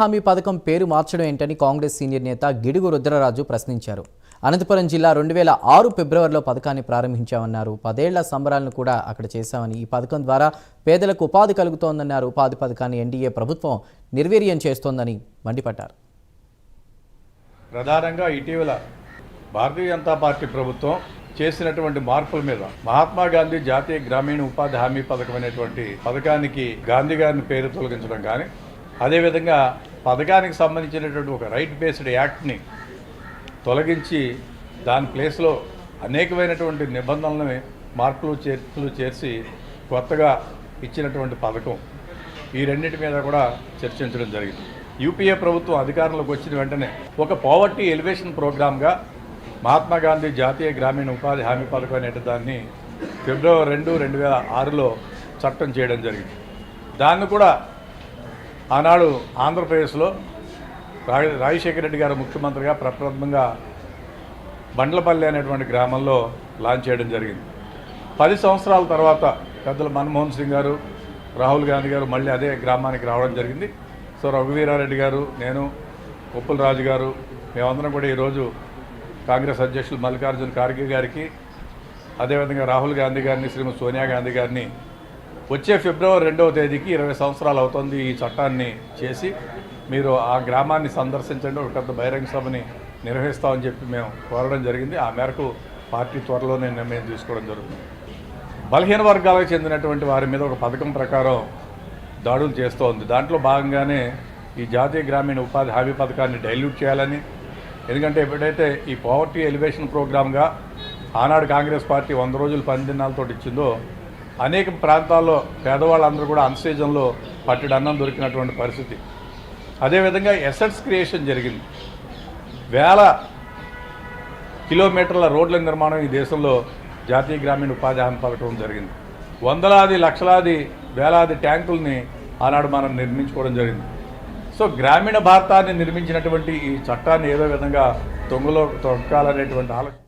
హామీ పథకం పేరు మార్చడం ఏంటని కాంగ్రెస్ సీనియర్ నేత గిడుగు రుద్రరాజు ప్రశ్నించారు. అనంతపురం జిల్లా 2006 ఫిబ్రవరిలో పథకాన్ని ప్రారంభించామన్నారు. 10 ఏళ్ల సంబరాలను కూడా అక్కడ చేశామని, ఈ పథకం ద్వారా పేదలకు ఉపాధి కలుగుతోందన్నారు. ఉపాధి పథకాన్ని ఎన్డీఏ ప్రభుత్వం నిర్వీర్యం చేస్తోందని మండిపడ్డారు. ప్రధానంగా ఇటీవల భారతీయ జనతా పార్టీ ప్రభుత్వం చేసినటువంటి మార్పుల మీద మహాత్మా గాంధీ జాతీయ గ్రామీణ ఉపాధి హామీ పథకం అనేటువంటి పథకానికి గాంధీ గారిని పేరు తొలగించడం కానీ, అదేవిధంగా పథకానికి సంబంధించినటువంటి ఒక రైట్ బేస్డ్ యాక్ట్ని తొలగించి దాని ప్లేస్లో అనేకమైనటువంటి నిబంధనలని మార్పులు చేర్పులు చేసి కొత్తగా ఇచ్చినటువంటి పథకం, ఈ రెండింటి మీద కూడా చర్చించడం జరిగింది. యూపీఏ ప్రభుత్వం అధికారంలోకి వచ్చిన వెంటనే ఒక పావర్టీ ఎలివేషన్ ప్రోగ్రామ్గా మహాత్మా గాంధీ జాతీయ గ్రామీణ ఉపాధి హామీ పథకం అనే దాన్ని ఫిబ్రవరి 2, 2006లో చట్టం చేయడం జరిగింది. దాన్ని కూడా ఆనాడు ఆంధ్రప్రదేశ్లో రాజశేఖర రెడ్డి గారు ముఖ్యమంత్రిగా ప్రప్రథమంగా బండ్లపల్లి అనేటువంటి గ్రామంలో లాంచ్ చేయడం జరిగింది. 10 సంవత్సరాల తర్వాత పెద్దలు మన్మోహన్ సింగ్ గారు, రాహుల్ గాంధీ గారు మళ్ళీ అదే గ్రామానికి రావడం జరిగింది. సో రఘువీరారెడ్డి గారు, నేను, ఉప్పుల రాజు గారు, మేమందరం కూడా ఈరోజు కాంగ్రెస్ అధ్యక్షులు మల్లికార్జున ఖార్గే గారికి, అదేవిధంగా రాహుల్ గాంధీ గారిని, శ్రీమతి సోనియా గాంధీ గారిని వచ్చే ఫిబ్రవరి 2వ తేదీకి 20 సంవత్సరాలు అవుతుంది ఈ చట్టాన్ని చేసి మీరు ఆ గ్రామాన్ని సందర్శించండి, ఒక పెద్ద బహిరంగ సభని నిర్వహిస్తామని చెప్పి మేము కోరడం జరిగింది. ఆ మేరకు పార్టీ త్వరలోనే నిర్ణయం తీసుకోవడం జరుగుతుంది. బలహీన వర్గాలకు చెందినటువంటి వారి మీద ఒక పథకం ప్రకారం దాడులు చేస్తోంది. దాంట్లో భాగంగానే ఈ జాతీయ గ్రామీణ ఉపాధి హామీ పథకాన్ని డైల్యూట్ చేయాలని, ఎందుకంటే ఎప్పుడైతే ఈ పావర్టీ ఎలివేషన్ ప్రోగ్రామ్గా ఆనాడు కాంగ్రెస్ పార్టీ 100 రోజులు పనిదినాలతో ఇచ్చిందో, అనేక ప్రాంతాల్లో పేదవాళ్ళందరూ కూడా అన్సీజన్లో పట్టెడు అన్నం దొరికినటువంటి పరిస్థితి. అదేవిధంగా ఎసెట్స్ క్రియేషన్ జరిగింది. వేల కిలోమీటర్ల రోడ్ల నిర్మాణం ఈ దేశంలో జాతీయ గ్రామీణ ఉపాధి హామీ పథకం జరిగింది. వందలాది లక్షలాది వేలాది ట్యాంకుల్ని ఆనాడు మనం నిర్మించుకోవడం జరిగింది. సో గ్రామీణ భారతాన్ని నిర్మించినటువంటి ఈ చట్టాన్ని ఏదో విధంగా తొంగలో తొక్కాలనేటువంటి ఆలోచన